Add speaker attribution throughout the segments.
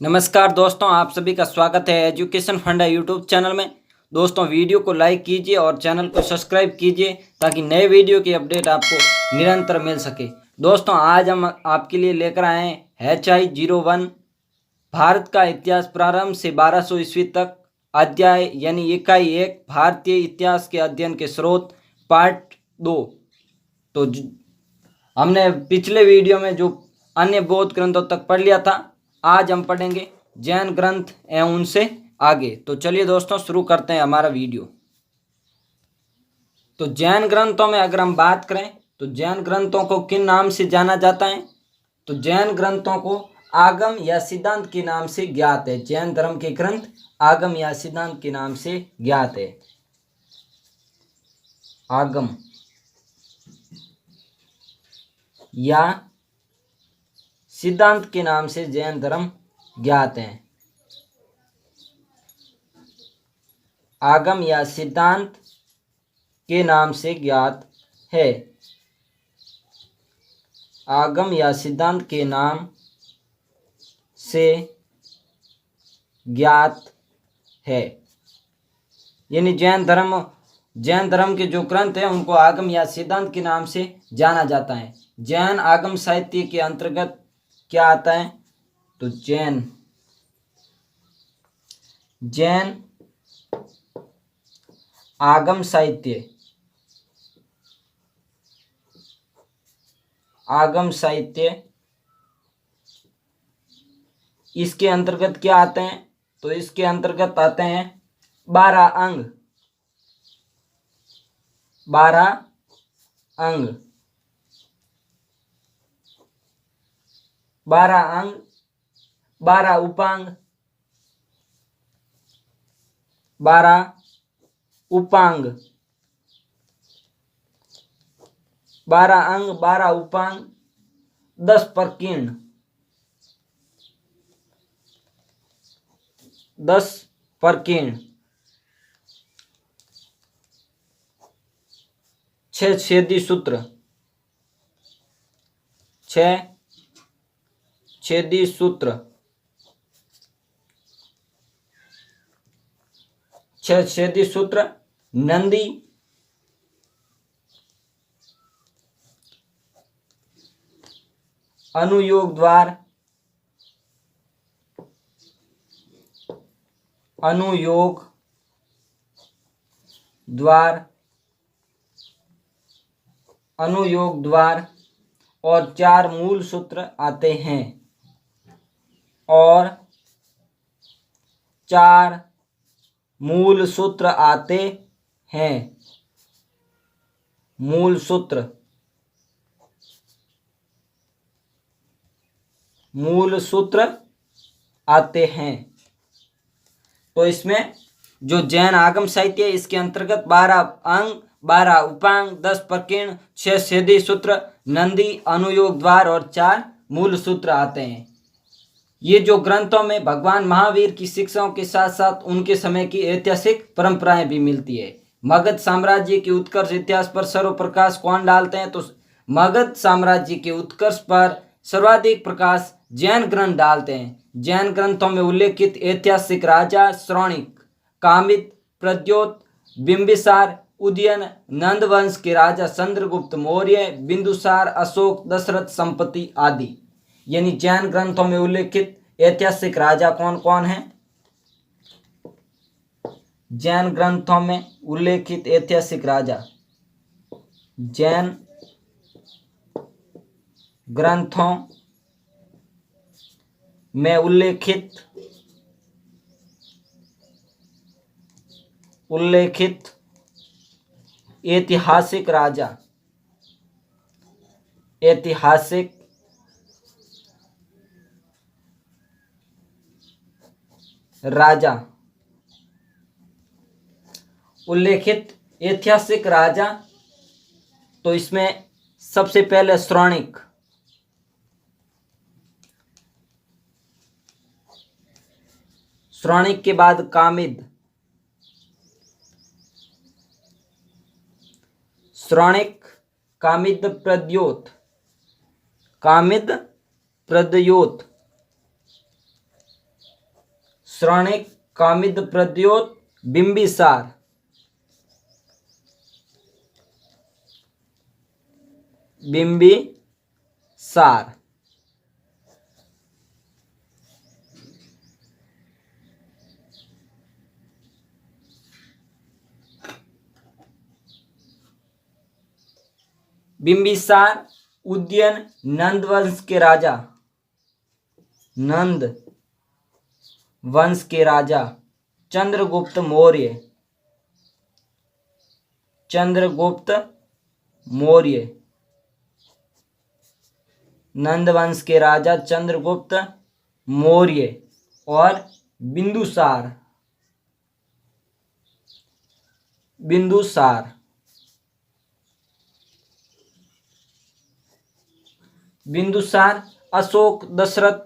Speaker 1: नमस्कार दोस्तों, आप सभी का स्वागत है एजुकेशन फंडा यूट्यूब चैनल में। दोस्तों, वीडियो को लाइक कीजिए और चैनल को सब्सक्राइब कीजिए ताकि नए वीडियो की अपडेट आपको निरंतर मिल सके। दोस्तों, आज हम आपके लिए लेकर आए हैं HI01 भारत का इतिहास प्रारंभ से 1200 ईस्वी तक, अध्याय यानी इकाई 1 भारतीय इतिहास के अध्ययन के स्रोत, पार्ट 2। तो हमने पिछले वीडियो में जो अन्य बौद्ध ग्रंथों तक पढ़ लिया था, आज हम पढ़ेंगे जैन ग्रंथ एवं उनसे आगे। तो चलिए दोस्तों, शुरू करते हैं हमारा वीडियो। तो जैन ग्रंथों में अगर हम बात करें तो जैन ग्रंथों को किन नाम से जाना जाता है? तो जैन ग्रंथों को आगम या सिद्धांत के नाम से ज्ञात है। जैन धर्म के ग्रंथ आगम या सिद्धांत के नाम से ज्ञात है। आगम या सिद्धांत के नाम से जैन धर्म ज्ञात है। आगम या सिद्धांत के नाम से ज्ञात है। आगम या सिद्धांत के नाम से ज्ञात है। यानी जैन धर्म के जो ग्रंथ हैं उनको आगम या सिद्धांत के नाम से जाना जाता है। जैन आगम साहित्य के अंतर्गत क्या आता है? तो जैन आगम साहित्य, इसके अंतर्गत क्या आते हैं? तो इसके अंतर्गत आते हैं 12 अंग, 12 अंग, 12 उपांग, 12 उपांग, 12 अंग, 12 उपांग, 10 प्रकीर्ण, 10 प्रकीर्ण, 6 छेदी सूत्र, 6 छेदी सूत्र, 6 छेदी सूत्र, नंदी, अनुयोग द्वार, और 4 मूल सूत्र आते हैं। और 4 मूल सूत्र आते हैं। मूल सूत्र आते हैं। तो इसमें जो जैन आगम साहित्य है इसके अंतर्गत 12 अंग, 12 उपांग, 10 प्रकीर्ण, 6 छेदी सूत्र, नंदी, अनुयोग द्वार और 4 मूल सूत्र आते हैं। ये जो ग्रंथों में भगवान महावीर की शिक्षाओं के साथ साथ उनके समय की ऐतिहासिक परंपराएं भी मिलती है। मगध साम्राज्य के उत्कर्ष इतिहास पर सर्वप्रकाश कौन डालते हैं? तो मगध साम्राज्य के उत्कर्ष पर सर्वाधिक प्रकाश जैन ग्रंथ डालते हैं। जैन ग्रंथों में उल्लेखित ऐतिहासिक राजा श्रौणिक, कामित, प्रद्योत, बिंबिसार, उदयन, नंद वंश के राजा चंद्रगुप्त मौर्य, बिंदुसार, अशोक, दशरथ, संपत्ति आदि। यानी जैन ग्रंथों में उल्लेखित ऐतिहासिक राजा कौन कौन हैं? जैन ग्रंथों में उल्लेखित ऐतिहासिक राजा, जैन ग्रंथों में उल्लेखित ऐतिहासिक राजा, उल्लेखित ऐतिहासिक राजा। तो इसमें सबसे पहले श्रौणिक, के बाद कामिद, श्रौणिक, कामिद, प्रद्योत, श्रवणिक, कामिद, प्रद्योत, बिंबिसार। बिंबिसार। बिंबिसार उदयन नंद वंश के राजा, नंद वंश के राजा चंद्रगुप्त मौर्य, चंद्रगुप्त मौर्य, नंद वंश के राजा चंद्रगुप्त मौर्य। और बिंदुसार, बिंदुसार, बिंदुसार अशोक दशरथ,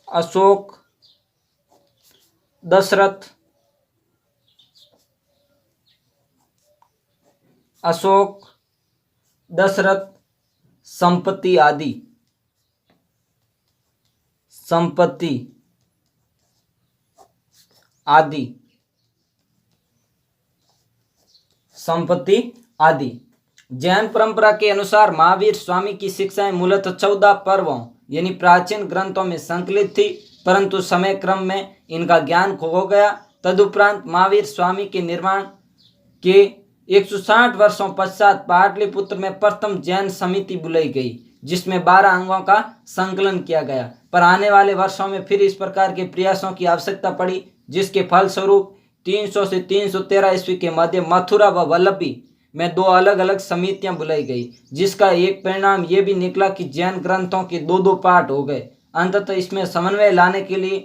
Speaker 1: अशोक दशरथ, अशोक दशरथ संपत्ति आदि, संपत्ति आदि, संपत्ति आदि। जैन परंपरा के अनुसार महावीर स्वामी की शिक्षाएं मूलतः 14 पर्वों यानी प्राचीन ग्रंथों में संकलित थी, परंतु समय क्रम में इनका ज्ञान खो गया। तदुपरांत महावीर स्वामी के निर्माण के 160 वर्षों पश्चात पाटलिपुत्र में प्रथम जैन समिति बुलाई गई, जिसमें 12 अंगों का संकलन किया गया। पर आने वाले वर्षों में फिर इस प्रकार के प्रयासों की आवश्यकता पड़ी, जिसके फलस्वरूप 300 से 313 ईस्वी के मध्य मथुरा व वल्लभी में 2 अलग अलग समितियां बुलाई गई, जिसका एक परिणाम ये भी निकला कि जैन ग्रंथों के 2-2 पाठ हो गए। अंततः इसमें समन्वय लाने के लिए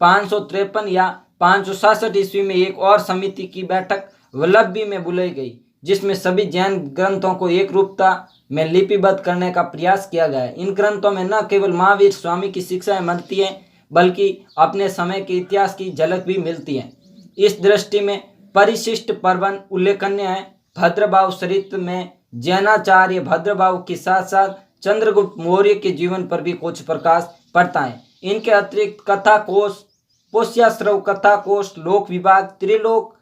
Speaker 1: 553 या 566 ईस्वी में एक और समिति की बैठक वल्लभी में बुलाई गई, जिसमें सभी जैन ग्रंथों को एक रूपता में लिपिबद्ध करने का प्रयास किया गया। इन ग्रंथों में न केवल महावीर स्वामी की शिक्षाएं मिलती हैं, बल्कि अपने समय के इतिहास की झलक भी मिलती है। इस दृष्टि में परिशिष्ट प्रबंध उल्लेखनीय है। भद्रभाव चरित्र में जैनाचार्य भद्रभाव के साथ साथ चंद्रगुप्त मौर्य के जीवन पर भी कुछ प्रकाश पड़ता है। इनके अतिरिक्त कथा कोश, पोष्याश्रव कथा कोश, लोक विभाग, त्रिलोक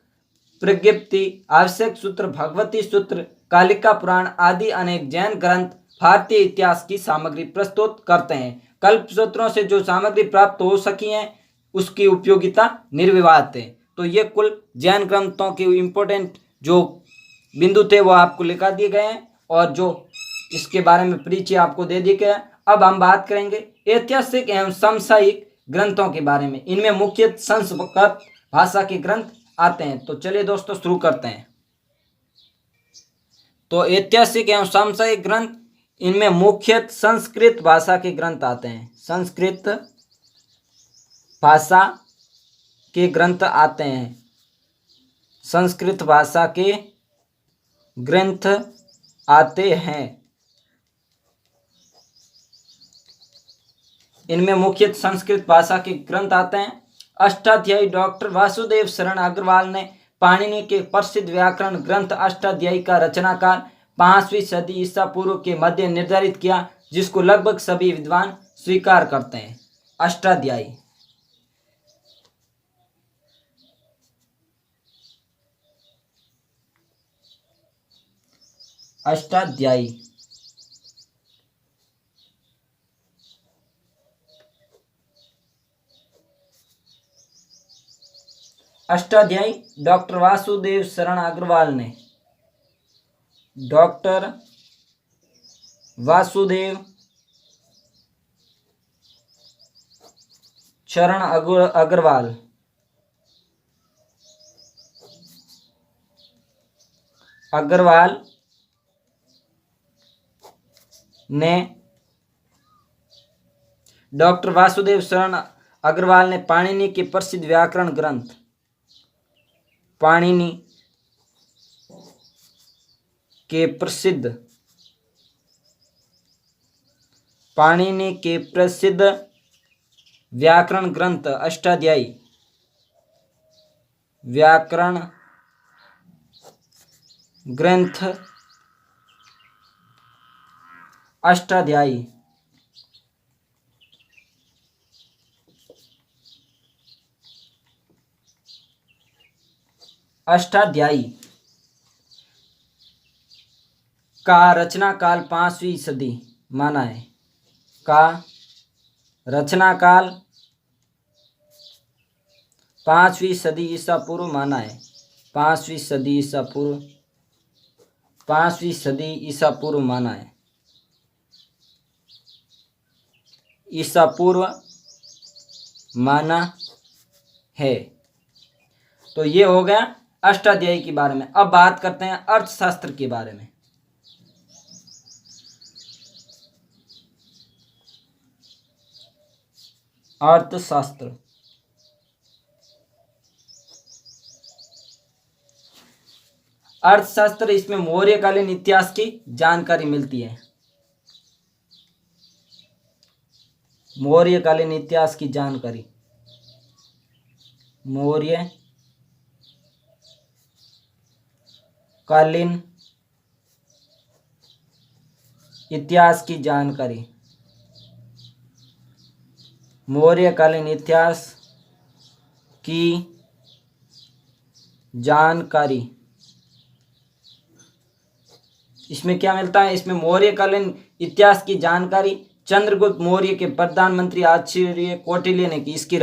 Speaker 1: प्रज्ञप्ति, आवश्यक सूत्र, भगवती सूत्र, कालिका पुराण आदि अनेक जैन ग्रंथ भारतीय इतिहास की सामग्री प्रस्तुत करते हैं। कल्प सूत्रों से जो सामग्री प्राप्त हो सकी है उसकी उपयोगिता निर्विवाद है। तो ये कुल जैन ग्रंथों के इम्पोर्टेंट जो बिंदु थे वो आपको लिखा दिए गए हैं, और जो इसके बारे में परिचय आपको दे दिया गया। अब हम बात करेंगे ऐतिहासिक एवं समसामयिक ग्रंथों के बारे में। इनमें मुख्य संस्कृत भाषा के ग्रंथ आते हैं। तो चलिए दोस्तों शुरू करते हैं। तो ऐतिहासिक एवं समसामयिक ग्रंथ, इनमें मुख्य संस्कृत भाषा के ग्रंथ आते हैं। संस्कृत भाषा के ग्रंथ आते हैं। संस्कृत भाषा के ग्रंथ आते हैं। इनमें मुख्य संस्कृत भाषा के ग्रंथ आते हैं। अष्टाध्यायी डॉक्टर वासुदेव शरण अग्रवाल ने पाणिनि के प्रसिद्ध व्याकरण ग्रंथ अष्टाध्यायी का रचनाकाल 5वीं सदी ईसा पूर्व के मध्य निर्धारित किया, जिसको लगभग सभी विद्वान स्वीकार करते हैं। अष्टाध्यायी, अष्टाध्यायी अष्टाध्यायी डॉक्टर वासुदेव शरण अग्रवाल ने, डॉक्टर वासुदेव शरण अग्रवाल ने डॉक्टर वासुदेव शरण अग्रवाल ने पाणिनि के प्रसिद्ध व्याकरण ग्रंथ, पाणिनि के प्रसिद्ध व्याकरण ग्रंथ अष्टाध्यायी व्याकरण ग्रंथ अष्टाध्यायी अष्टाध्यायी का रचना काल 5वीं सदी माना है। का रचना काल 5वीं सदी ईसा पूर्व माना है। 5वीं सदी ईसा पूर्व, 5वीं सदी ईसा पूर्व माना है। ईसा पूर्व माना है। तो ये हो गया अष्टाध्यायी के बारे में। अब बात करते हैं अर्थशास्त्र के बारे में। अर्थशास्त्र अर्थशास्त्र, इसमें मौर्यकालीन इतिहास की जानकारी मिलती है। मौर्यकालीन इतिहास की जानकारी, मौर्य कालीन इतिहास की जानकारी, मौर्यकालीन इतिहास की जानकारी। इसमें क्या मिलता है? इसमें मौर्यकालीन इतिहास की जानकारी चंद्रगुप्त मौर्य के प्रधानमंत्री आचार्य कौटिल्य ने की। इसकी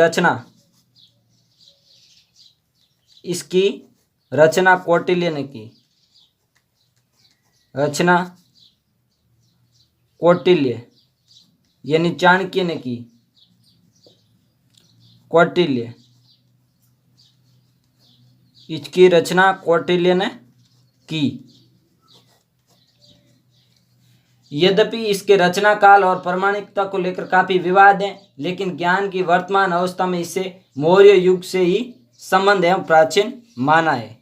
Speaker 1: रचना कौटिल्य ने की। रचना कौटिल्य यानी चाणक्य ने की। कौटिल्य, इसकी रचना कौटिल्य ने की। यद्यपि इसके रचना काल और प्रामाणिकता को लेकर काफी विवाद है, लेकिन ज्ञान की वर्तमान अवस्था में इसे मौर्य युग से ही संबंध एवं प्राचीन माना है।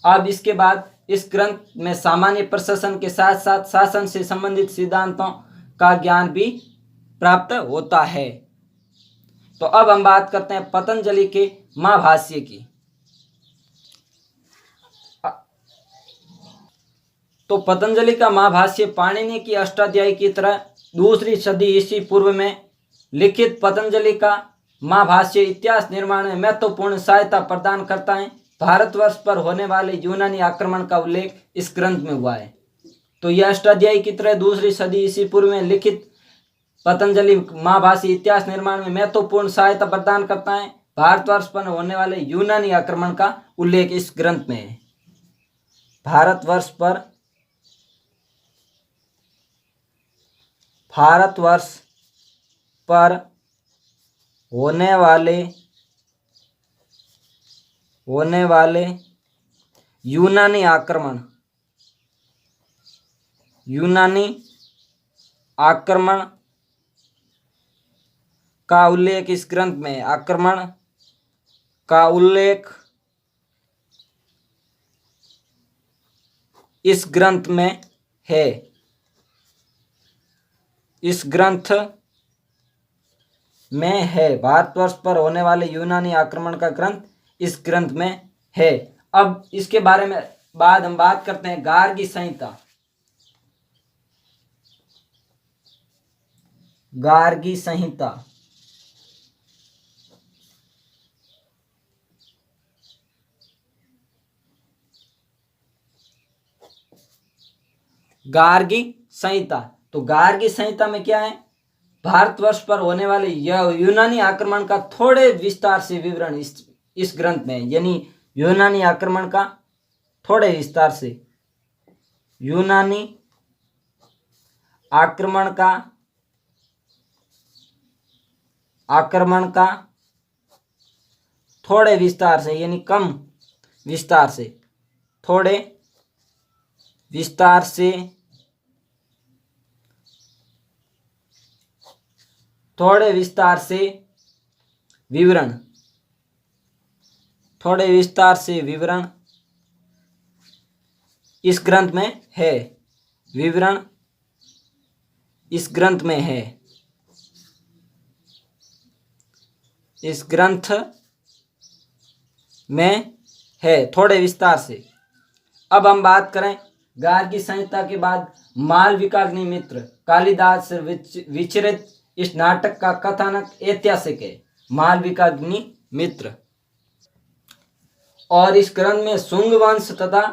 Speaker 1: अब इसके बाद इस ग्रंथ में सामान्य प्रशासन के साथ साथ शासन से संबंधित सिद्धांतों का ज्ञान भी प्राप्त होता है। तो अब हम बात करते हैं पतंजलि के महाभाष्य की। तो पतंजलि का महाभाष्य पाणिनि की अष्टाध्यायी की तरह 2री सदी ईसा पूर्व में लिखित पतंजलि का महाभाष्य इतिहास निर्माण में महत्वपूर्ण सहायता प्रदान करता है। भारतवर्ष पर होने वाले यूनानी आक्रमण का उल्लेख इस ग्रंथ में हुआ है। तो यह अष्टाध्यायी की तरह 2री सदी ईसा पूर्व में लिखित पतंजलि महाभाष्य इतिहास निर्माण में महत्वपूर्ण सहायता प्रदान करता है। भारतवर्ष पर होने वाले यूनानी आक्रमण का उल्लेख इस ग्रंथ में है। भारतवर्ष पर होने वाले यूनानी आक्रमण का उल्लेख इस ग्रंथ में, आक्रमण का उल्लेख इस ग्रंथ में है। इस ग्रंथ में है। भारतवर्ष पर होने वाले यूनानी आक्रमण का ग्रंथ इस ग्रंथ में है। अब इसके बारे में बाद हम बात करते हैं गार्गी संहिता। गार्गी संहिता गार्गी संहिता। तो गार्गी संहिता में क्या है? भारतवर्ष पर होने वाले यूनानी आक्रमण का थोड़े विस्तार से विवरण इस ग्रंथ में, यानी यूनानी आक्रमण का थोड़े विस्तार से, यूनानी आक्रमण का थोड़े विस्तार से, यानी कम विस्तार से, थोड़े विस्तार से, थोड़े विस्तार से विवरण, थोड़े विस्तार से विवरण इस ग्रंथ में है। विवरण इस ग्रंथ में है। इस ग्रंथ में है थोड़े विस्तार से। अब हम बात करें गार्गी संहिता के बाद मालविकाग्निमित्र कालिदास से विचरित इस नाटक का कथानक ऐतिहासिक है। मालविकाग्निमित्र और इस ग्रंथ में शुंग वंश तथा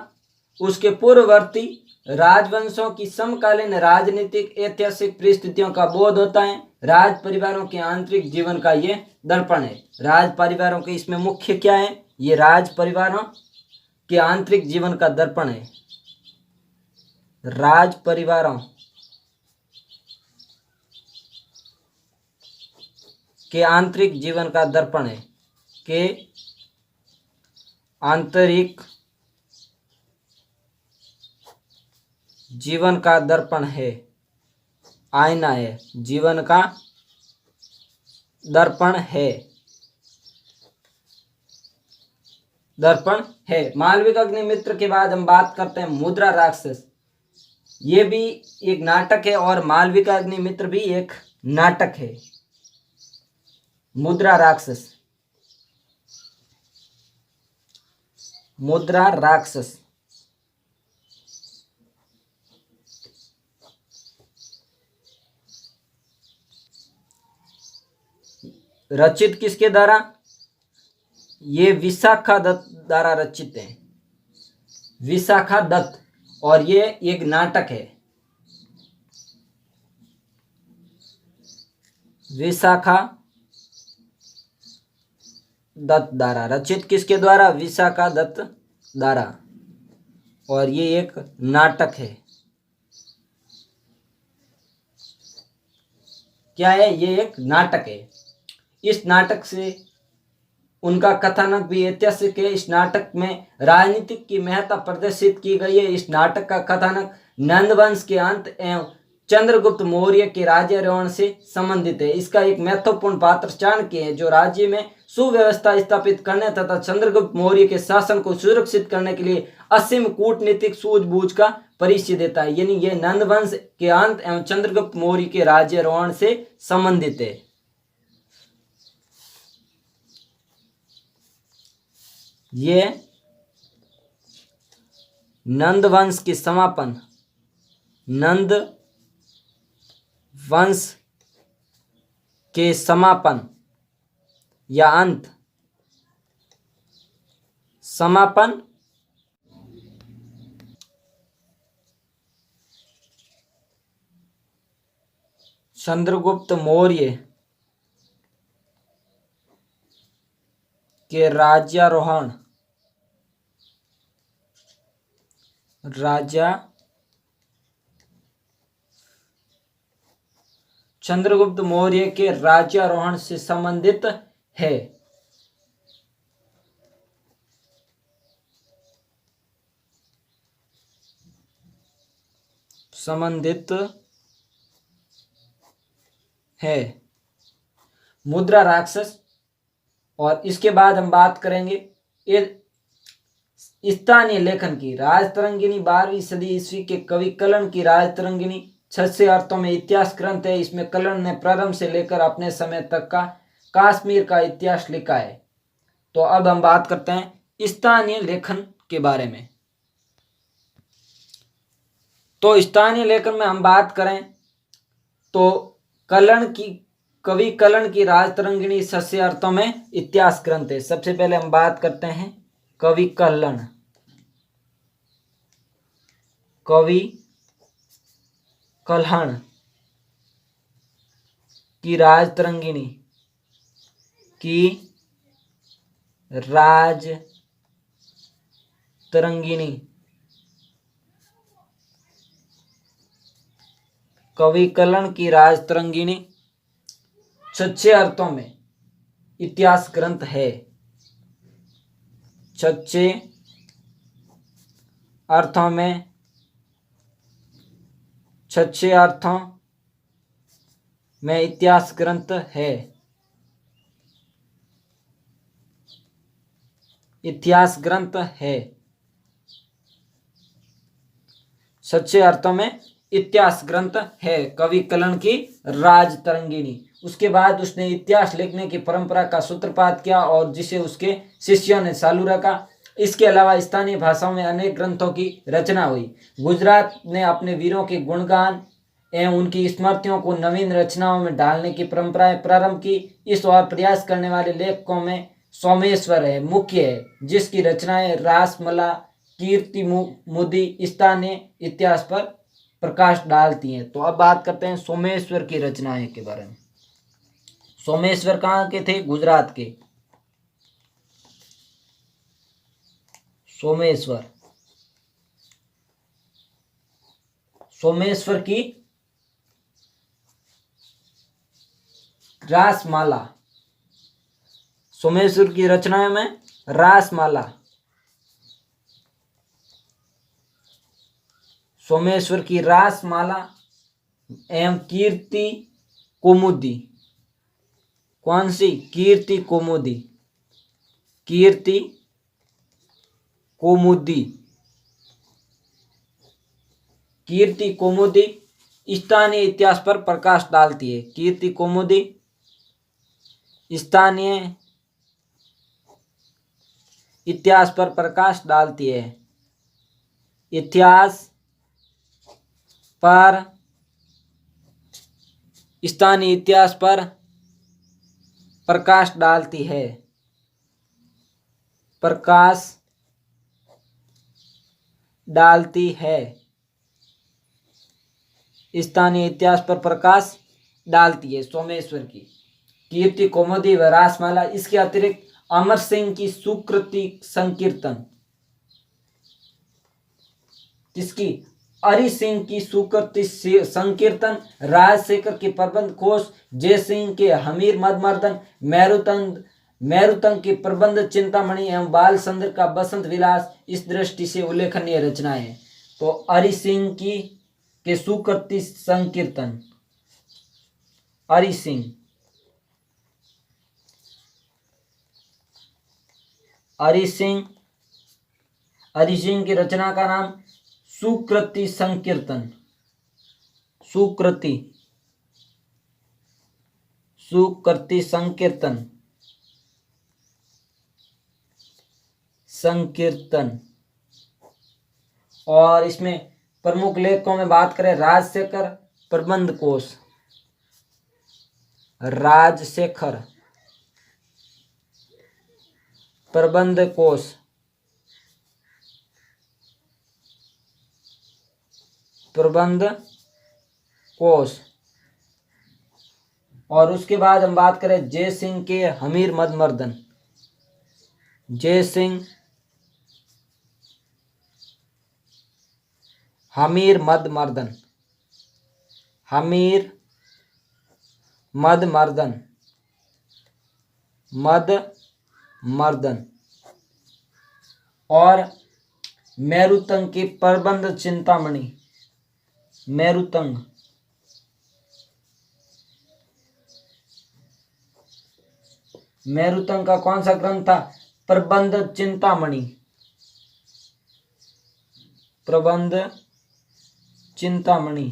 Speaker 1: उसके पूर्ववर्ती राजवंशों की समकालीन राजनीतिक ऐतिहासिक परिस्थितियों का बोध होता है। राज परिवारों के आंतरिक जीवन का ये दर्पण है। राज परिवारों के इसमें मुख्य क्या है? ये राज परिवारों के आंतरिक जीवन का दर्पण है। राज परिवारों के आंतरिक जीवन का दर्पण है, के आंतरिक जीवन का दर्पण है, आईना है, जीवन का दर्पण है, दर्पण है। मालविका अग्निमित्र के बाद हम बात करते हैं मुद्रा राक्षस। ये भी एक नाटक है और मालविका अग्निमित्र भी एक नाटक है। मुद्रा राक्षस, मुद्रा राक्षस रचित किसके द्वारा? ये विशाखा दत्त द्वारा रचित है, विशाखा दत्त, और ये एक नाटक है। विशाखा दत्त द्वारा रचित, किसके द्वारा? विशाखा दत्त द्वारा, और ये एक नाटक है। क्या है? ये एक नाटक है। इस नाटक से उनका कथानक भी ऐतिहासिक है। इस नाटक में राजनीतिक की महत्ता प्रदर्शित की गई है। इस नाटक का कथानक नंद वंश के अंत एवं चंद्रगुप्त मौर्य के राज्यारोहण से संबंधित है। इसका एक महत्वपूर्ण पात्र चाणक्य है, जो राज्य में सुव्यवस्था स्थापित करने तथा चंद्रगुप्त मौर्य के शासन को सुरक्षित करने के लिए असीम कूटनीतिक सूझबूझ का परिचय देता है। यानी ये नंद वंश के अंत एवं चंद्रगुप्त मौर्य के राज्यारोहण से संबंधित है। ये नंद वंश के समापन, नंद वंश के समापन या अंत, समापन चंद्रगुप्त मौर्य के राज्यारोहण, चंद्रगुप्त मौर्य के राज्यारोहण से संबंधित है। संबंधित है मुद्रा राक्षस। और इसके बाद हम बात करेंगे स्थानीय लेखन की। राजतरंगिणी 12वीं सदी ईस्वी के कवि कर्ण की राजतरंगिणी 600 अर्थों में इतिहास ग्रंथ है। इसमें कर्ण ने प्रारंभ से लेकर अपने समय तक का कश्मीर का इतिहास लिखा है। तो अब हम बात करते हैं स्थानीय लेखन के बारे में। तो स्थानीय लेखन में हम बात करें तो कवि कर्ण की राजतरंगिणी 600 अर्थों में इतिहास ग्रंथ है। सबसे पहले हम बात करते हैं कवि कर्ण की राजतरंगिणी कवि कर्ण की राजतरंगिणी 600 अर्थों में इतिहास ग्रंथ है। 600 अर्थों में, 600 अर्थों में इतिहास ग्रंथ है। इतिहास ग्रंथ है 600 अर्थों में इतिहास ग्रंथ है कवि कर्ण की राजतरंगिणी। उसके बाद उसने इतिहास लिखने की परंपरा का सूत्रपात किया और जिसे उसके शिष्यों ने चालू रखा। इसके अलावा स्थानीय भाषाओं में अनेक ग्रंथों की रचना हुई। गुजरात ने अपने वीरों के गुणगान एवं उनकी स्मृतियों को नवीन रचनाओं में डालने की परंपराएं प्रारंभ की। इस ओर प्रयास करने वाले लेखकों में सोमेश्वर है, मुख्य है, जिसकी रचनाएं रासमला, कीर्ति मुदी, स्थानीय इतिहास पर प्रकाश डालती हैं। तो अब बात करते हैं सोमेश्वर की रचनाएं के बारे में। सोमेश्वर कहाँ के थे? गुजरात के। सोमेश्वर, सोमेश्वर की रासमाला, सोमेश्वर की रचनाएं में रासमाला, सोमेश्वर की रासमाला एवं कीर्ति कौमुदी। कौन सी? कीर्ति कौमुदी, कीर्ति कौमुदी, कीर्ति कौमुदी स्थानीय इतिहास पर प्रकाश डालती है। कीर्ति कौमुदी स्थानीय इतिहास पर प्रकाश डालती है। इतिहास पर, स्थानीय इतिहास पर प्रकाश डालती है। प्रकाश डालती है, स्थानीय इतिहास पर प्रकाश डालती है सोमेश्वर की कीर्ति कौमुदी व रासमाला। इसके अतिरिक्त अमर सिंह की सुकृति संकीर्तन, किसकी? हरि सिंह की सुकृति संकीर्तन, राजशेखर के प्रबंध कोश, जय सिंह के हमीर मदमर्दन, मेरुतंग के प्रबंध चिंतामणि एवं बालचंद्र का बसंत विलास इस दृष्टि से उल्लेखनीय रचनाएं हैं। तो हरि सिंह की के सुकृति संकीर्तन, हरि सिंह, हरि सिंह की रचना का नाम सुकृति संकीर्तन, सुकृति संकीर्तन, संकीर्तन। और इसमें प्रमुख लेखकों में बात करें, राजशेखर प्रबंध कोश, राजशेखर प्रबंध कोश, प्रबंध कोश। और उसके बाद हम बात करें जय सिंह के हमीर मदमर्दन, जय सिंह हमीर मदमर्दन, हमीर मदमर्दन, मदमर्दन। और मेरुतंग के प्रबंध चिंतामणि, मेरुतंग, मेरुतंग का कौन सा ग्रंथ था? प्रबंध चिंतामणि, प्रबंध चिंतामणि।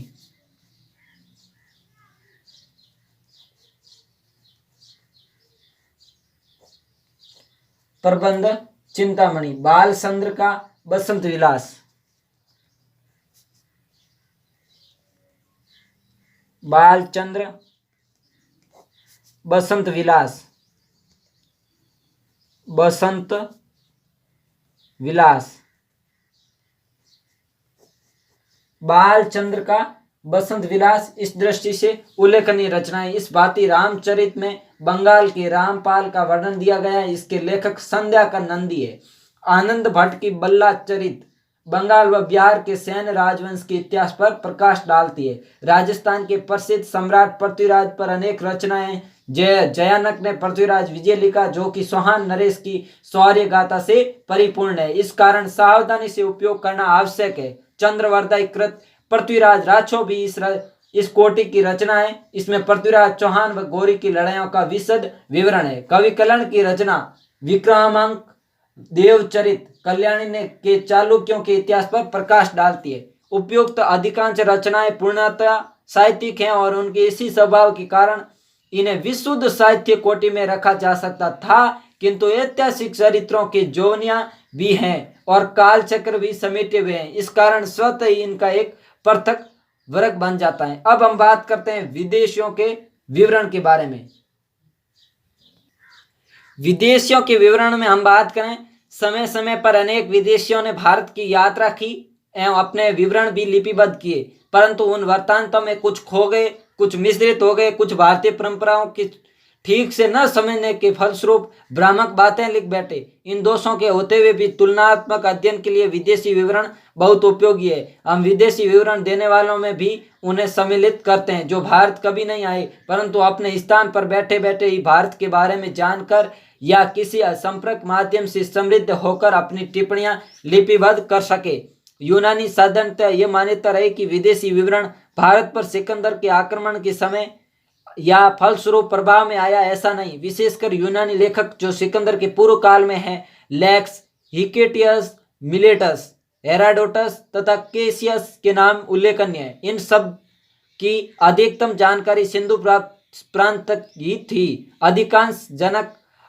Speaker 1: प्रबंध चिंतामणि। बालचंद्र का बसंत विलास, बालचंद्र बसंत विलास, बसंत विलास। बालचंद्र का बसंत विलास इस दृष्टि से उल्लेखनीय रचनाएं। इस भांति रामचरित में बंगाल के रामपाल का वर्णन दिया गया है। इसके लेखक संध्या का नंदी है। आनंद भट्ट की बल्ला चरित बंगाल व बिहार के सैन्य राजवंश के इतिहास पर प्रकाश डालती है। राजस्थान के प्रसिद्ध सम्राट पृथ्वीराज पर अनेक रचनाएं जयानक ने पृथ्वीराज विजय लिखा, जो कि चौहान नरेश की शौर्य गाथा से परिपूर्ण है। इस कारण सावधानी से उपयोग करना आवश्यक है। चंद्रवर्धय कृत पृथ्वीराज राछो भी इस कोटि की रचना है। इसमें पृथ्वीराज चौहान व गौरी की लड़ाइयों का विशद विवरण है। कवि कल्याण की रचना विक्रमांक देवचरित कल्याणी ने के चालुक्यों के इतिहास पर प्रकाश डालती है। उपयुक्त अधिकांश रचनाएं पूर्णतः साहित्यिक हैं और उनके इसी स्वभाव के कारण इन्हें विशुद्ध साहित्य कोटि में रखा जा सकता था, किंतु ऐतिहासिक चरित्रों के जोनियां भी हैं और काल चक्र भी समेटे हुए हैं। इस कारण स्वतः ही इनका एक पृथक वर्ग बन जाता है। अब हम बात करते हैं विदेशियों के विवरण के बारे में। विदेशियों के विवरण में हम बात करें, समय समय पर अनेक विदेशियों ने भारत की यात्रा की एवं अपने विवरण भी लिपिबद्ध किए, परंतु उन वृत्तांतों में कुछ खो गए, कुछ मिश्रित हो गए, कुछ भारतीय परंपराओं की ठीक से न समझने के फलस्वरूप भ्रामक बातें लिख बैठे। इन दोषों के होते हुए भी तुलनात्मक अध्ययन के लिए विदेशी विवरण बहुत उपयोगी है। हम विदेशी विवरण देने वालों में भी उन्हें सम्मिलित करते हैं जो भारत कभी नहीं आए, परंतु अपने स्थान पर बैठे बैठे ही भारत के बारे में जानकर या किसी संपर्क माध्यम से समृद्ध होकर अपनी टिप्पणियां लिपिबद्ध कर सके। यूनानी साधारणतः यह मान्यता रही कि विदेशी विवरण भारत पर सिकंदर के आक्रमण के समय या फलस्वरूप प्रभाव में आया, ऐसा नहीं। विशेषकर यूनानी लेखक जो सिकंदर के पूर्व काल में हैं, लेक्स, हिकेटियस, मिलेटस, हेराडोटस तथा केसियस के नाम उल्लेखनीय है। इन सब की अधिकतम जानकारी सिंधु प्रांत तक ही थी।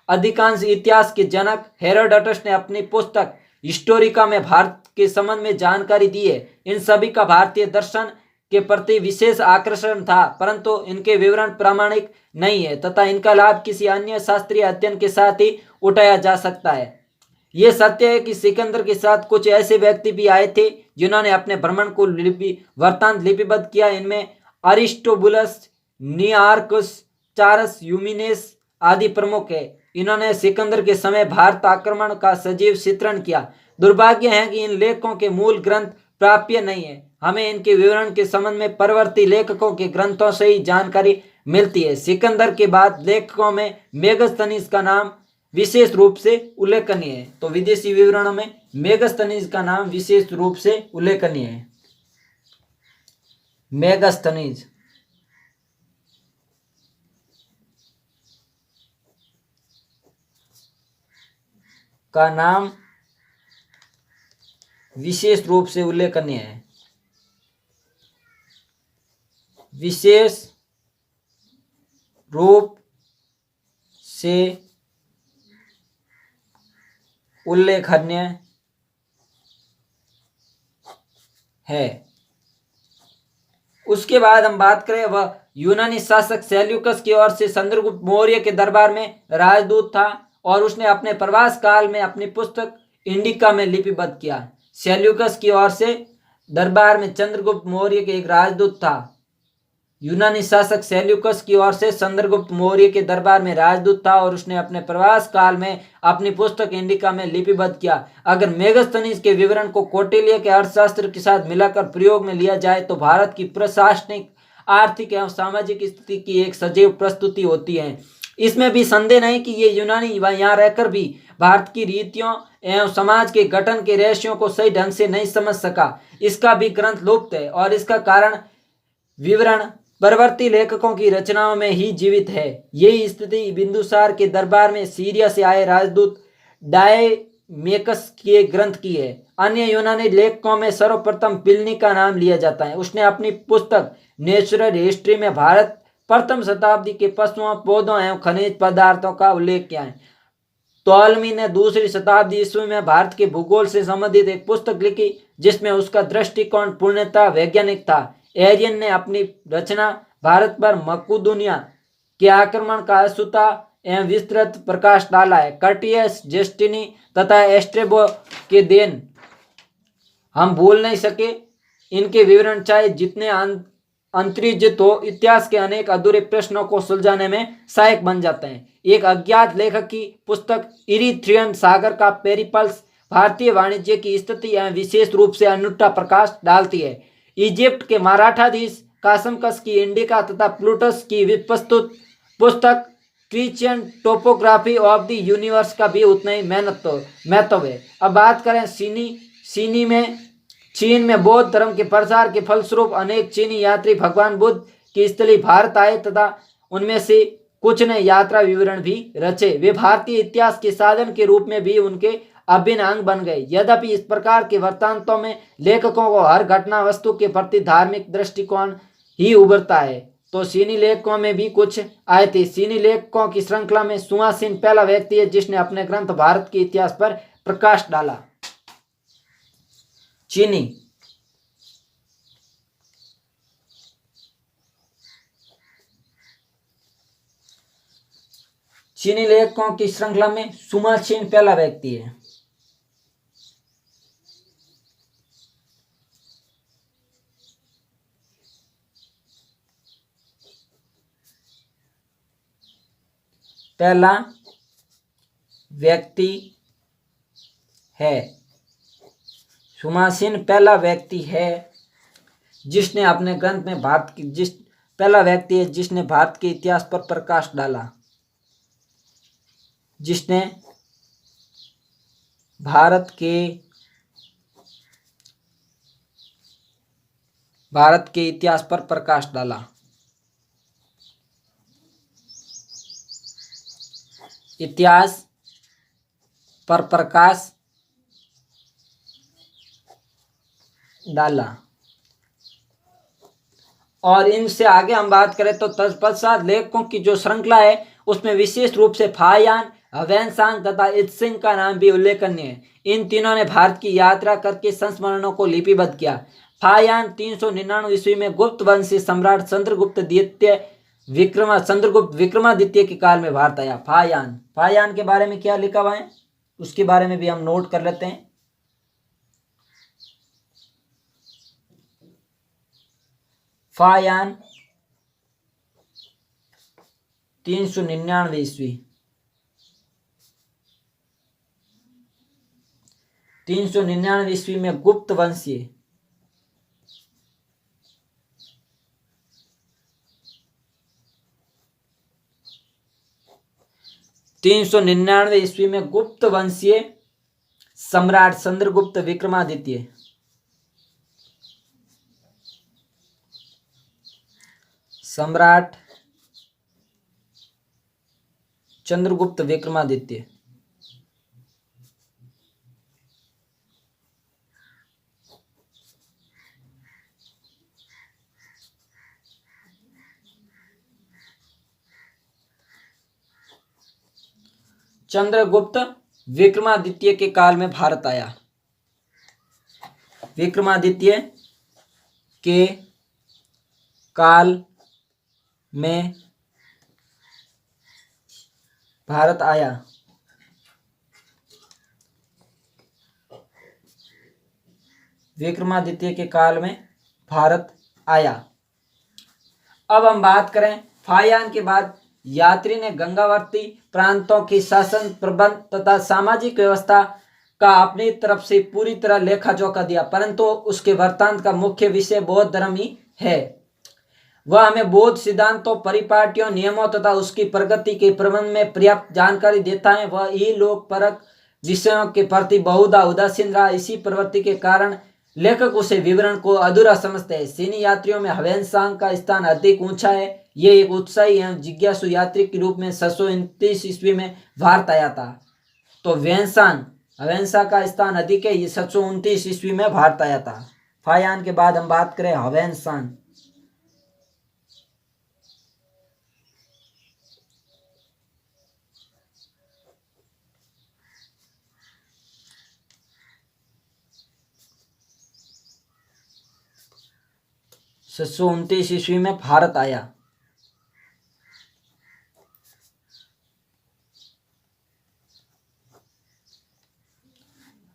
Speaker 1: अधिकांश इतिहास के जनक हेरोडोटस ने अपनी पुस्तक हिस्टोरिका में भारत के संबंध में जानकारी दी है। इन सभी का भारतीय दर्शन के प्रति विशेष आकर्षण था, परंतु इनके विवरण प्रामाणिक नहीं है तथा इनका लाभ किसी अन्य शास्त्रीय अध्ययन के साथ ही उठाया जा सकता है। ये सत्य है कि सिकंदर के साथ कुछ ऐसे व्यक्ति भी आए थे जिन्होंने अपने भ्रमण को वृत्तांत लिपिबद्ध किया। इनमें अरिस्टोबुलस, निआर्कस, चारस यूमिनेस आदि प्रमुख है। इन्होंने सिकंदर के समय भारत आक्रमण का सजीव चित्रण किया। दुर्भाग्य है कि इन लेखकों के मूल ग्रंथ प्राप्य नहीं है। हमें इनके विवरण के संबंध में परवर्ती लेखकों के ग्रंथों से ही जानकारी मिलती है। सिकंदर के बाद लेखकों में मेगस्थनीज का नाम विशेष रूप से उल्लेखनीय है। तो विदेशी विवरणों में मेगस्थनीज का नाम विशेष रूप से उल्लेखनीय है। मेगस्थनीज का नाम विशेष रूप से उल्लेखनीय है। विशेष रूप से उल्लेखनीय है। उसके बाद हम बात करें, वह यूनानी शासक सेल्यूकस की ओर से चंद्रगुप्त मौर्य के दरबार में राजदूत था और उसने अपने प्रवास काल में अपनी पुस्तक इंडिका में लिपिबद्ध किया। सेल्यूकस की ओर से दरबार में चंद्रगुप्त मौर्य के एक राजदूत था। यूनानी शासक सेल्यूकस की ओर से चंद्रगुप्त मौर्य के दरबार में राजदूत था और उसने अपने प्रवास काल में अपनी पुस्तक इंडिका में लिपिबद्ध किया। अगर मेगस्थनीज के विवरण को कौटिल्य के अर्थशास्त्र के साथ मिलाकर प्रयोग में लिया जाए तो भारत की प्रशासनिक, आर्थिक एवं सामाजिक स्थिति की एक सजीव प्रस्तुति होती है। इसमें भी संदेह नहीं कि ये यूनानी यहाँ रहकर भी भारत की रीतियों एवं समाज के गठन के रहस्यों को सही ढंग से नहीं समझ सका। इसका भी ग्रंथ लुप्त है और इसका कारण विवरण परवर्ती लेखकों की रचनाओं में ही जीवित है। यही स्थिति बिंदुसार के दरबार में सीरिया से आए राजदूत डायमेकस के ग्रंथ की है। अन्य यूनानी लेखकों में सर्वप्रथम प्लिनी का नाम लिया जाता है। उसने अपनी पुस्तक नेचुरल हिस्ट्री में भारत प्रथम शताब्दी के पशुओं, पौधों एवं खनिज पदार्थों का उल्लेख किया है। टॉलमी ने दूसरी शताब्दी ईस्वी में भारत के भूगोल से संबंधित एक पुस्तक लिखी जिसमें उसका दृष्टिकोण पूर्णतः वैज्ञानिक था। एरियन ने अपनी रचना भारत पर मकुदुनिया के आक्रमण का अछूता एवं विस्तृत प्रकाश डाला है। कर्टियस, जस्टिनी तथा एस्ट्रेबो के देन हम भूल नहीं सके। इनके विवरण चाहे जितने अंतर्जित हो, इतिहास के अनेक अधूरे प्रश्नों को सुलझाने में सहायक बन जाते हैं। एक अज्ञात लेखक की पुस्तक इरिथ्रियन सागर का पेरिपल्स भारतीय वाणिज्य की स्थिति एवं विशेष रूप से अनूठा प्रकाश डालती है। इजिप्ट के मराठाधीश कासमकस की इंडिका तथा प्लूटस की विप्रस्तुत पुस्तक Christian topography of the universe का भी उतना ही महत्व है। अब बात करें चीन में बौद्ध धर्म के प्रसार के फलस्वरूप अनेक चीनी यात्री भगवान बुद्ध की स्थली भारत आए तथा उनमें से कुछ ने यात्रा विवरण भी रचे। वे भारतीय इतिहास के साधन के रूप में भी उनके अभिन्न अंग बन गए। यद्यपि इस प्रकार के वृत्तांतों में लेखकों को हर घटना वस्तु के प्रति धार्मिक दृष्टिकोण ही उभरता है। तो चीनी लेखकों में भी कुछ आए थे। चीनी लेखकों की श्रृंखला में सुआसिन पहला व्यक्ति है जिसने अपने ग्रंथ भारत के इतिहास पर प्रकाश डाला। चीनी लेखकों की श्रृंखला में सुमा छिन पहला व्यक्ति है। पहला व्यक्ति है, सुमा छिन पहला व्यक्ति है जिसने अपने ग्रंथ में पहला व्यक्ति है जिसने भारत के इतिहास पर प्रकाश डाला, जिसने भारत के इतिहास पर प्रकाश डाला। इतिहास पर प्रकाश डाला। और इनसे आगे हम बात करें तो तत्पश्चात लेखकों की जो श्रृंखला है उसमें विशेष रूप से फायान, ह्वेनसांग तथा इत्सिंग का नाम भी उल्लेखनीय है। इन तीनों ने भारत की यात्रा करके संस्मरणों को लिपिबद्ध किया। फायान 399 ईस्वी में गुप्त वंशीय सम्राट चंद्रगुप्त विक्रमादित्य के काल में भारत आया। फायान के बारे में क्या लिखा हुआ है उसके बारे में भी हम नोट कर लेते हैं। फायान 399 ईस्वी 399 ईस्वी में गुप्त वंशीय 399 ईस्वी में गुप्त वंशीय सम्राट चंद्रगुप्त विक्रमादित्य सम्राट चंद्रगुप्त विक्रमादित्य चंद्रगुप्त विक्रमादित्य के काल में भारत आया। विक्रमादित्य के काल में भारत आया। विक्रमादित्य के काल में भारत आया। अब हम बात करें फायान के बाद यात्री ने गंगावर्ती प्रांतों की शासन प्रबंध तथा सामाजिक व्यवस्था का अपनी तरफ से पूरी तरह लेखा जोखा दिया, परंतु उसके वृत्तांत का मुख्य विषय बौद्ध धर्म ही है। वह हमें बौद्ध सिद्धांतों, परिपाटियों, नियमों तथा उसकी प्रगति के प्रबंध में पर्याप्त जानकारी देता है। वह ही लोक परक विषयों के प्रति बहुधा उदासीन रहा। इसी प्रवृत्ति के कारण लेखक उसे विवरण को अधूरा समझते हैं। चीनी यात्रियों में ह्वेनसांग का स्थान अधिक ऊंचा है। ये एक उत्साही एवं जिज्ञासु यात्री के रूप में 729 ईस्वी में भारत आया था। तो ह्वेनसांग का स्थान अधिक है, ये 729 ईस्वी में भारत आया था। फायान के बाद हम बात करें ह्वेनसांग। सौ 29 ईस्वी में भारत आया।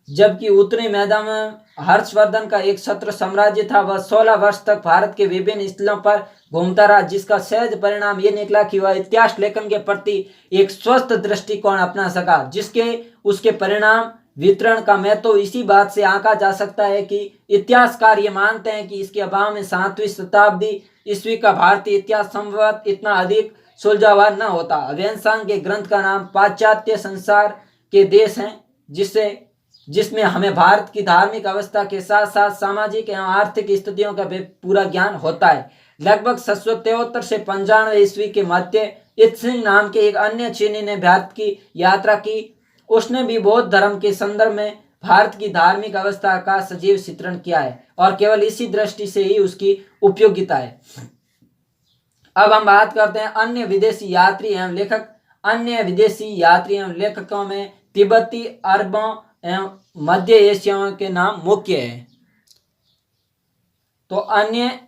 Speaker 1: जबकि उत्तरी मैदान में हर्षवर्धन का एक छत्र साम्राज्य था। वह 16 वर्ष तक भारत के विभिन्न स्थलों पर घूमता रहा, जिसका सहज परिणाम ये निकला कि वह इतिहास लेखन के प्रति एक स्वस्थ दृष्टिकोण अपना सका, जिसके उसके परिणाम वितरण का महत्व इसी बात से आंका जा सकता है कि इतिहासकार ये मानते हैं कि इसके अभाव में 7वीं शताब्दी ईस्वी का भारतीय इतिहास संभवतः इतना अधिक सुलझावा न होता। ह्वेनसांग के ग्रंथ का नाम पाश्चात्य संसार के देश हैं, जिसमें हमें भारत की धार्मिक अवस्था के साथ साथ सामाजिक एवं आर्थिक स्थितियों का पूरा ज्ञान होता है। लगभग 773 से 95 ईस्वी के मध्य इत्सिंग नाम के एक अन्य चीनी ने भारत की यात्रा की। उसने भी बौद्ध धर्म के संदर्भ में भारत की धार्मिक अवस्था का सजीव चित्रण किया है और केवल इसी दृष्टि से ही उसकी उपयोगिता है। अब हम बात करते हैं अन्य विदेशी यात्री एवं लेखक। अन्य विदेशी यात्री एवं लेखकों में तिब्बती, अरबों एवं मध्य एशियाओं के नाम मुख्य है। तो अन्य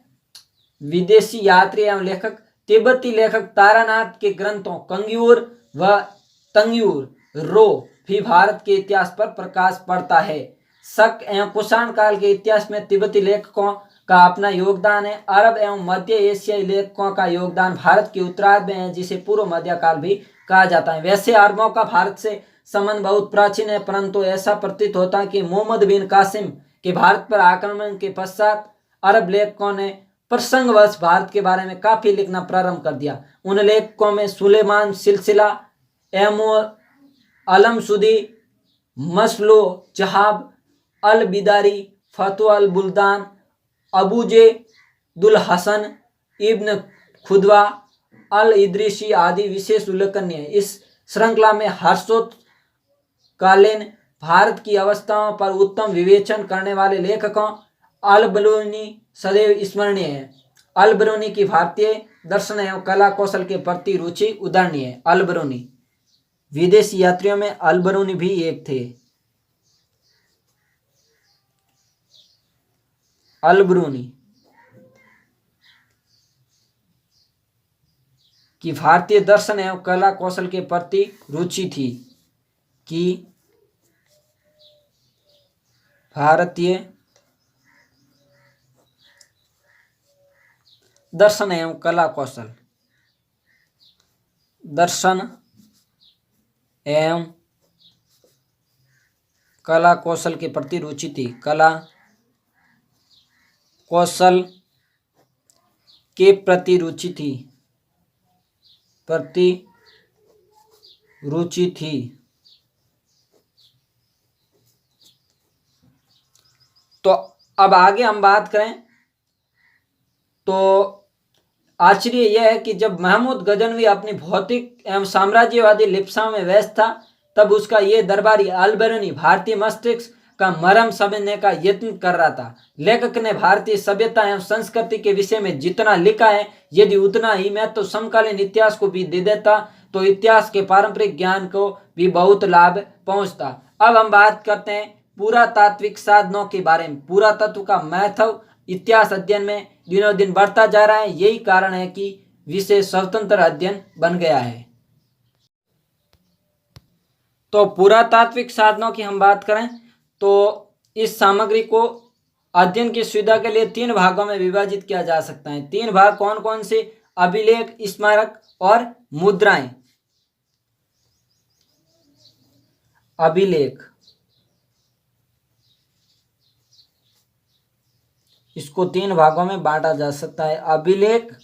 Speaker 1: विदेशी यात्री एवं लेखक तिब्बती लेखक तारानाथ के ग्रंथों कंग्यूर व तंगयूर रो भी भारत के इतिहास पर प्रकाश पड़ता है। शक एवं कुषाण काल के इतिहास में तिब्बती लेखकों का अपना योगदान है। अरब एवं मध्य एशियाई लेखकों का योगदान भारत के उत्तरार्ध में है, जिसे पूर्व मध्यकाल भी कहा जाता है। वैसे अरबों का भारत से संबंध बहुत प्राचीन है, परंतु ऐसा प्रतीत होता है कि मोहम्मद बिन कासिम के भारत पर आक्रमण के पश्चात अरब लेखकों ने प्रसंगवश भारत के बारे में काफी लिखना प्रारंभ कर दिया। उन लेखकों में सुलेमान सिलसिला, एमो अलमसुदी, मसलो जहाब, अल बिदारी, फतवा अल बुल्दान, अबूजे दुल हसन, इब्न खुदवा, अल इद्रिसी आदि विशेष उल्लेखनीय है। इस श्रृंखला में हर्षोत्कालीन भारत की अवस्थाओं पर उत्तम विवेचन करने वाले लेखकों अल बरूनी सदैव स्मरणीय है। अल बरूनी की भारतीय दर्शन एवं कला कौशल के प्रति रुचि उदाहरणीय है। अल बरूनी विदेशी यात्रियों में अल बरूनी भी एक थे। अल बरूनी की भारतीय दर्शन एवं कला कौशल के प्रति रुचि थी कि भारतीय दर्शन एवं कला कौशल, दर्शन एवं कला कौशल के प्रति रुचि थी। कला कौशल के प्रति रुचि थी, तो अब आगे हम बात करें तो आश्चर्य यह है कि जब महमूद गजनवी अपनी भौतिक एवं साम्राज्यवादी लिप्साओं में व्यस्त था, तब उसका ये दरबारी अल बरूनी भारतीय मस्तिष्क का मर्म समझने का यत्न कर रहा था। लेखक ने भारतीय सभ्यता एवं संस्कृति के विषय में जितना लिखा है, यदि उतना ही महत्व समकालीन इतिहास को भी दे देता तो इतिहास के पारंपरिक ज्ञान को भी बहुत लाभ पहुंचता। अब हम बात करते हैं पुरातात्विक साधनों के बारे में। पुरातत्व का महत्व इतिहास अध्ययन में दिनों दिन बढ़ता जा रहा है। यही कारण है कि विषय स्वतंत्र अध्ययन बन गया है। तो पुरातात्विक साधनों की हम बात करें तो इस सामग्री को अध्ययन की सुविधा के लिए 3 भागों में विभाजित किया जा सकता है। 3 भाग कौन कौन से? अभिलेख, स्मारक और मुद्राएं। अभिलेख, इसको 3 भागों में बांटा जा सकता है। अभिलेख,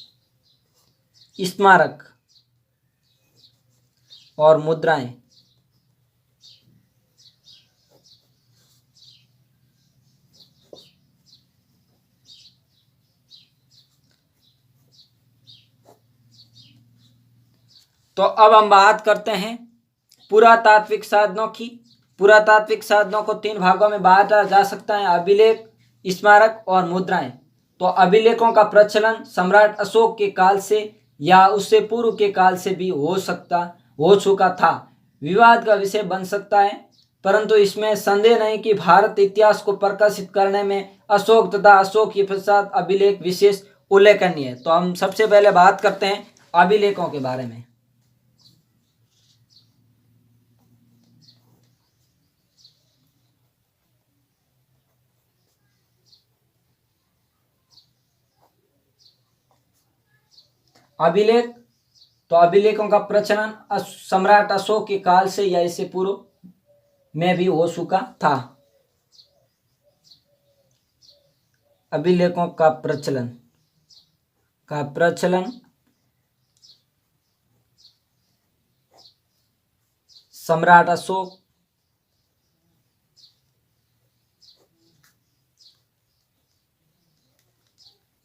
Speaker 1: स्मारक और मुद्राएं। तो अब हम बात करते हैं पुरातात्विक साधनों की। पुरातात्विक साधनों को 3 भागों में बांटा जा सकता है, अभिलेख, स्मारक और मुद्राएं। तो अभिलेखों का प्रचलन सम्राट अशोक के काल से या उससे पूर्व के काल से भी हो चुका था, विवाद का विषय बन सकता है, परंतु इसमें संदेह नहीं कि भारत इतिहास को प्रकाशित करने में अशोक तथा अशोक के पश्चात अभिलेख विशेष उल्लेखनीय है। तो हम सबसे पहले बात करते हैं अभिलेखों के बारे में। अभिलेख, तो अभिलेखों का प्रचलन सम्राट अशोक के काल से या इससे पूर्व में भी हो चुका था। अभिलेखों का प्रचलन सम्राट अशोक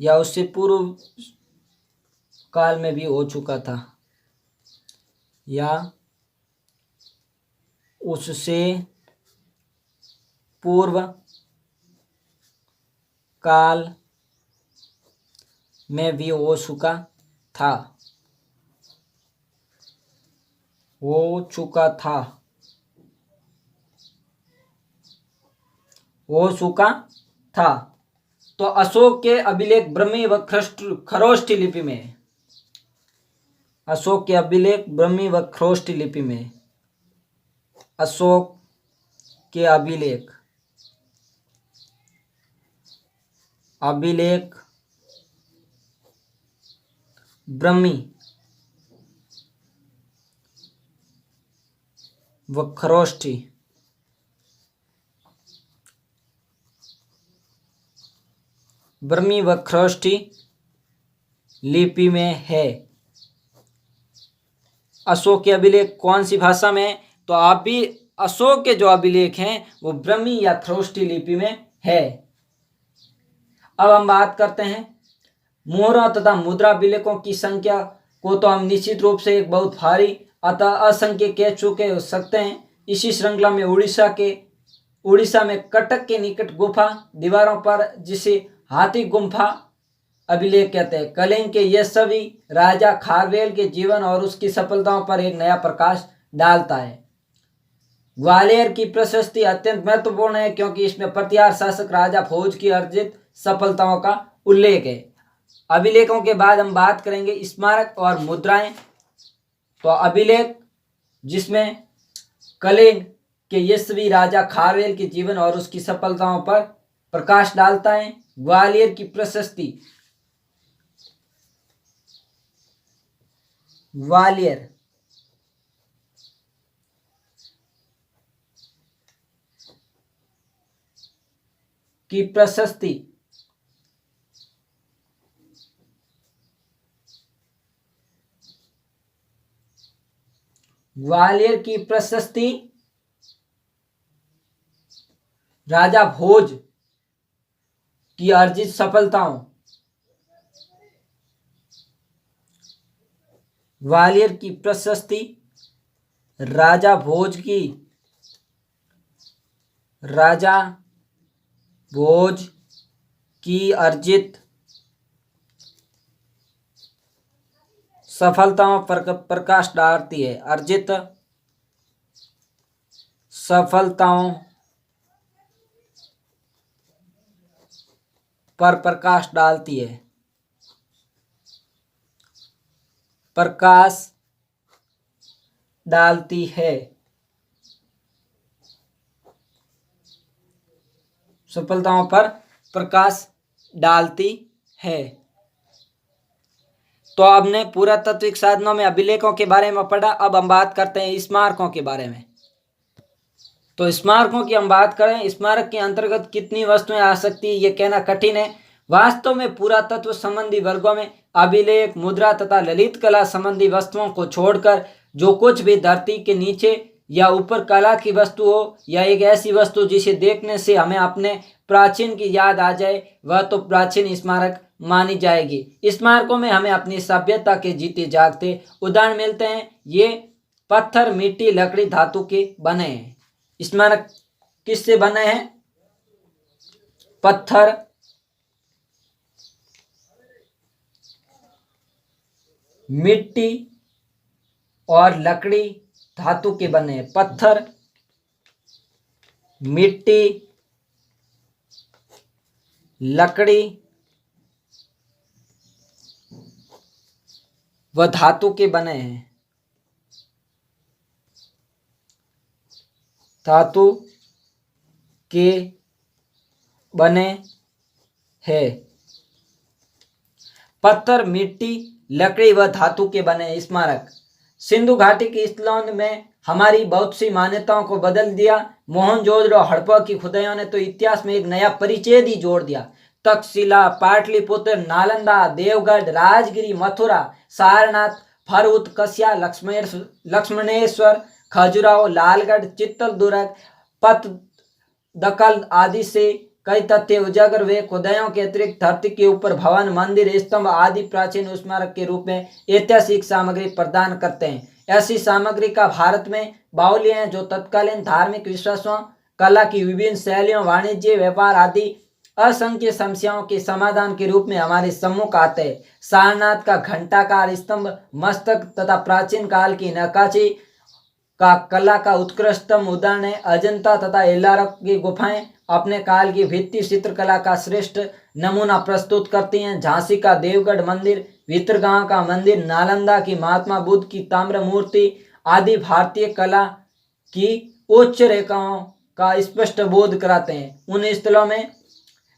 Speaker 1: या उससे पूर्व काल में भी हो चुका था, या उससे पूर्व काल में भी हो चुका था, तो अशोक के अभिलेख ब्रह्मी व खरोष्ठी लिपि में है। अशोक के अभिलेख ब्रह्मी व ख्रोष्टी लिपि में। अशोक के अभिलेख ब्रह्मी व ख्रोष्टी लिपि में है। अशोक के अभिलेख कौन सी भाषा में है? तो आप भी अशोक के जो अभिलेख हैं वो ब्रह्मी या ख्रोष्टी लिपि में है। अब हम बात करते हैं मोहरों तथा मुद्रा अभिलेखों की संख्या को। तो हम निश्चित रूप से एक बहुत भारी अतः असंख्य कह चुके हो सकते हैं। इसी श्रृंखला में उड़ीसा में कटक के निकट गुफा दीवारों पर जिसे हाथी गुम्फा अभिलेख कहते हैं, कलिंग के यशस्वी राजा खारवेल के जीवन और उसकी सफलताओं पर एक नया प्रकाश डालता है। ग्वालियर की प्रशस्ति अत्यंत महत्वपूर्ण है क्योंकि इसमें प्रतिहार शासक राजा भोज की अर्जित सफलताओं का उल्लेख है। अभिलेखों के बाद हम बात करेंगे स्मारक और मुद्राएं। तो अभिलेख जिसमें कलिंग के यशस्वी राजा खारवेल के जीवन और उसकी सफलताओं पर प्रकाश डालता है। ग्वालियर की प्रशस्ति, ग्वालियर की प्रशस्ति राजा भोज की अर्जित सफलताओं, ग्वालियर की प्रशस्ति राजा भोज की अर्जित सफलताओं पर प्रकाश डालती है। अर्जित सफलताओं पर प्रकाश डालती है। सफलताओं पर प्रकाश डालती है। तो आपने पुरातात्विक साधनों में अभिलेखों के बारे में पढ़ा। अब हम बात करते हैं स्मारकों के बारे में। तो स्मारकों की हम बात करें, स्मारक के अंतर्गत कितनी वस्तुएं आ सकती है ये कहना कठिन है। वास्तव में पुरातत्व संबंधी वर्गों में अभिलेख, मुद्रा तथा ललित कला संबंधी वस्तुओं को छोड़कर जो कुछ भी धरती के नीचे या ऊपर कला की वस्तु हो या एक ऐसी वस्तु जिसे देखने से हमें अपने प्राचीन की याद आ जाए, वह तो प्राचीन स्मारक मानी जाएगी। स्मारकों में हमें अपनी सभ्यता के जीते जागते उदाहरण मिलते हैं। ये पत्थर, मिट्टी, लकड़ी, धातु के बने हैं। स्मारक किससे बने हैं? पत्थर, मिट्टी और लकड़ी, धातु के बने हैं। पत्थर, मिट्टी, लकड़ी व धातु के बने हैं। धातु के बने हैं। पत्थर, मिट्टी, लकड़ी व धातु के बने स्मारक सिंधु घाटी के स्थलों में हमारी बहुत सी मान्यताओं को बदल दिया। मोहनजोदड़ो और हड़प्पा की खुदाइयों ने तो इतिहास में एक नया परिचय ही जोड़ दिया। तक्षशिला, पाटलिपुत्र, नालंदा, देवगढ़, राजगिरी, मथुरा, सारनाथ, भरूच, कसिया, लक्ष्मणेश्वर, खजुराहो, लालगढ़, चित्तौड़गढ़, पतदकल आदि से कई तथ्य उजागर हुए। खुदाइयों के अतिरिक्त धरती के ऊपर भवन, मंदिर, स्तंभ आदि प्राचीन स्मारक के रूप में ऐतिहासिक सामग्री प्रदान करते हैं। ऐसी सामग्री का भारत में बाहुल्य है जो तत्कालीन धार्मिक विश्वासों, कला की विभिन्न शैलियों, वाणिज्य, व्यापार आदि असंख्य समस्याओं के समाधान के रूप में हमारे सम्मुख आते हैं। सारनाथ का घंटाकार स्तंभ, मस्तक तथा प्राचीन काल की नक्काशी का कला का उत्कृष्टतम उदाहरण है। अजंता तथा एल्लोरा की गुफाएं अपने काल की भित्ति चित्रकला का श्रेष्ठ नमूना प्रस्तुत करती हैं। झांसी का देवगढ़ मंदिर, भितरगांव का मंदिर, नालंदा की महात्मा बुद्ध की ताम्र मूर्ति आदि भारतीय कला की उच्च रेखाओं का स्पष्ट बोध कराते हैं। उन स्थलों में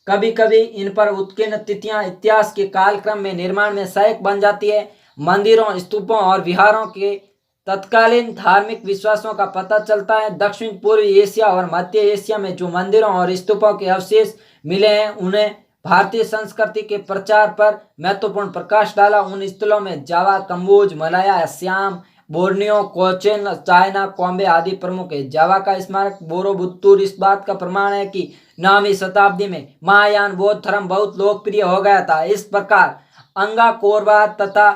Speaker 1: कभी कभी इन पर उत्कीर्ण तिथियां इतिहास के कालक्रम में निर्माण में सहायक बन जाती है। मंदिरों, स्तूपों और विहारों के तत्कालीन धार्मिक विश्वासों का पता चलता है। दक्षिण पूर्वी एशिया और मध्य एशिया में जो मंदिरों और स्तूपों के अवशेष मिले हैं उन्हें भारतीय संस्कृति के प्रचार पर महत्वपूर्ण प्रकाश डाला। उन स्थलों में जावा, कंबोज, मलाया, असम, बोर्नियो, कोचीन, चाइना, कॉम्बे आदि प्रमुख है। जावा का स्मारक बोरोबुद्दूर इस बात का प्रमाण है कि 9वीं शताब्दी में महायान बौद्ध धर्म बहुत लोकप्रिय हो गया था। इस प्रकार अंगाकोरवार तथा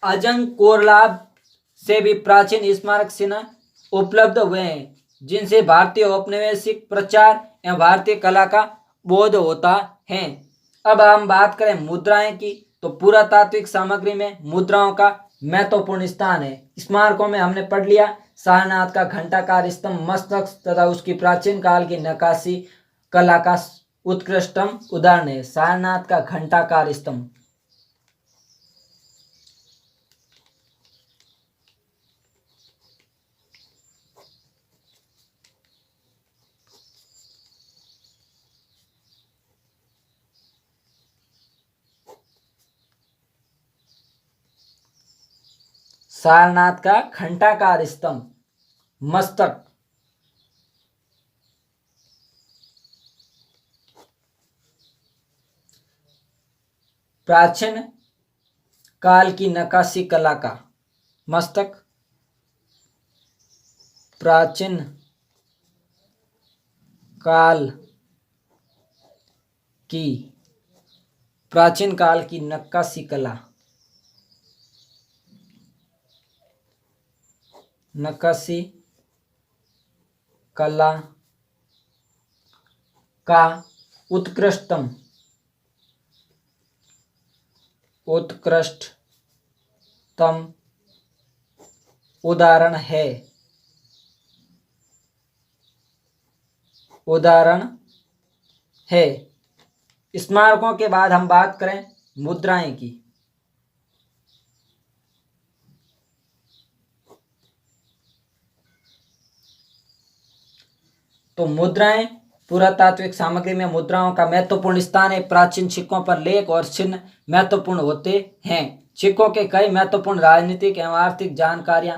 Speaker 1: अजंकोरलाब से भी प्राचीन स्मारक चिन्ह उपलब्ध हुए हैं, जिनसे भारतीय औपनिवेशिक प्रचार एवं भारतीय कला का बोध होता है। अब हम बात करें मुद्राएं की, तो पुरातात्विक सामग्री में मुद्राओं का महत्वपूर्ण स्थान है। स्मारकों में हमने पढ़ लिया सारनाथ का घंटाकार स्तंभ, मस्तक तथा उसकी प्राचीन काल की नक्काशी कला का उत्कृष्टतम उदाहरण है। सारनाथ का घंटाकार स्तंभ सारनाथ का घंटाकार स्तंभ, मस्तक प्राचीन काल की नक्काशी कला का, मस्तक प्राचीन काल की नक्काशी कला, नक्काशी कला का उत्कृष्टतम उदाहरण है। स्मारकों के बाद हम बात करें मुद्राएं की, तो मुद्राएं पुरातात्विक सामग्री में मुद्राओं का महत्वपूर्ण स्थान है। प्राचीन सिक्कों पर लेख और चिन्ह महत्वपूर्ण होते हैं। सिक्कों के कई महत्वपूर्ण राजनीतिक एवं आर्थिक जानकारियां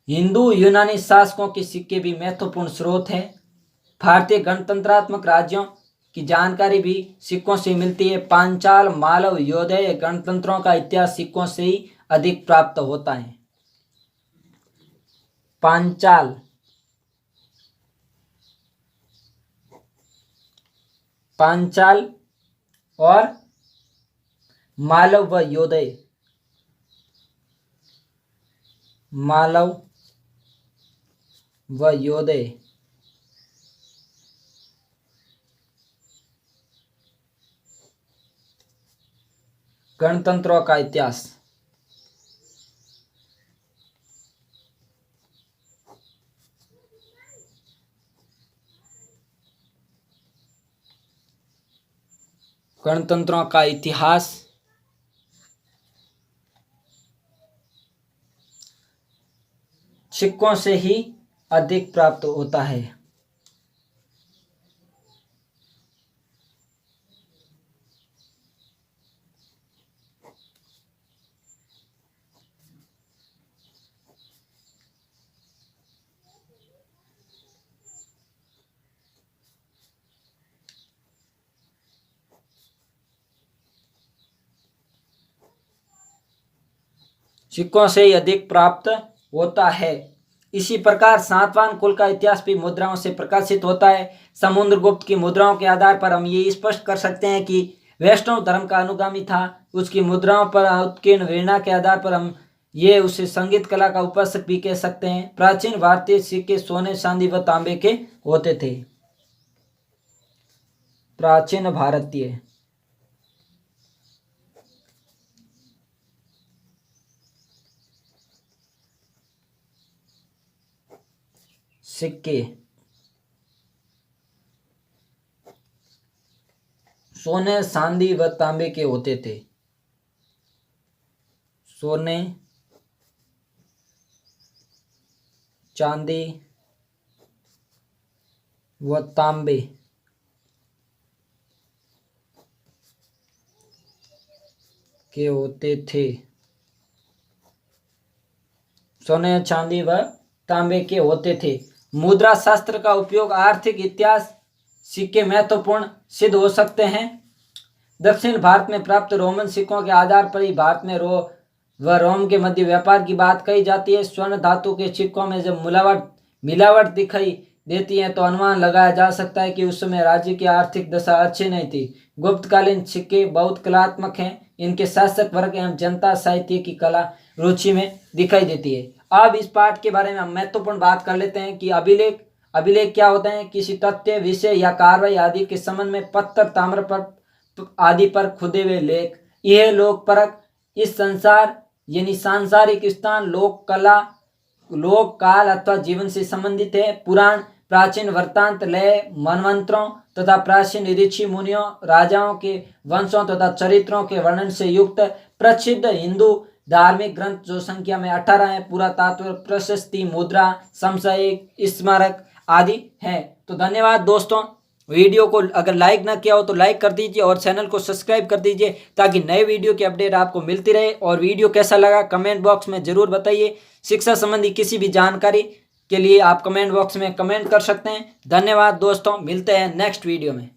Speaker 1: हिंदू यूनानी शासकों के सिक्के भी महत्वपूर्ण स्रोत हैं। भारतीय गणतंत्रात्मक राज्यों की जानकारी भी सिक्कों से मिलती है। पांचाल, मालव, योधेय गणतंत्रों का इतिहास सिक्कों से ही अधिक प्राप्त होता है। पांचाल और मालव व योधेय, गणतंत्रों का इतिहास, गणतंत्रों का इतिहास सिक्कों से ही अधिक प्राप्त होता है। सिक्कों से ही अधिक प्राप्त होता है। इसी प्रकार सातवाहन कुल का इतिहास भी मुद्राओं से प्रकाशित होता है। समुद्रगुप्त की मुद्राओं के आधार पर हम ये स्पष्ट कर सकते हैं कि वैष्णव धर्म का अनुगामी था। उसकी मुद्राओं पर उत्कीर्ण वीणा के आधार पर हम ये उसे संगीत कला का उपासक भी कह सकते हैं। प्राचीन भारतीय सिक्के सोने, चांदी व तांबे के होते थे। प्राचीन भारतीय सिक्के सोने, चांदी व तांबे के होते थे। सोने, चांदी व तांबे के होते थे। सोने, चांदी व तांबे के होते थे। मुद्रा शास्त्र का उपयोग आर्थिक इतिहास सिक्के महत्वपूर्ण सिद्ध हो सकते हैं। दक्षिण भारत में प्राप्त रोमन सिक्कों के आधार पर ही भारत में रोम के मध्य व्यापार की बात कही जाती है। स्वर्ण धातु के सिक्कों में जब मिलावट दिखाई देती है तो अनुमान लगाया जा सकता है कि उस समय राज्य की आर्थिक दशा अच्छी नहीं थी। गुप्तकालीन सिक्के बहुत कलात्मक हैं। इनके शासक वर्ग एवं जनता साहित्य की कला रुचि में दिखाई देती है। अब इस पाठ के बारे में हम महत्वपूर्ण बात कर लेते हैं कि अभिलेख क्या होते हैं। किसी तथ्य, विषय या कार्रवाई आदि के संबंध में पत्थर, ताम्रपत्र आदि पर खुदे हुए लेख। यह लोक परक इस संसार यानी सांसारिक स्थान, लोक कला, लोक काल अथवा जीवन से संबंधित है। पुराण, प्राचीन वृत्तांत, लय, मनवंतरों तथा प्राचीन ऋषि मुनियों, राजाओं के वंशों तथा चरित्रों के वर्णन से युक्त प्रसिद्ध हिंदू धार्मिक ग्रंथ जो संख्या में 18 है। पुरातत्व, प्रशस्ति, मुद्रा, सामयिक, स्मारक आदि हैं। तो धन्यवाद दोस्तों। वीडियो को अगर लाइक ना किया हो तो लाइक कर दीजिए और चैनल को सब्सक्राइब कर दीजिए ताकि नए वीडियो की अपडेट आपको मिलती रहे। और वीडियो कैसा लगा कमेंट बॉक्स में ज़रूर बताइए। शिक्षा संबंधी किसी भी जानकारी के लिए आप कमेंट बॉक्स में कमेंट कर सकते हैं। धन्यवाद दोस्तों, मिलते हैं नेक्स्ट वीडियो में।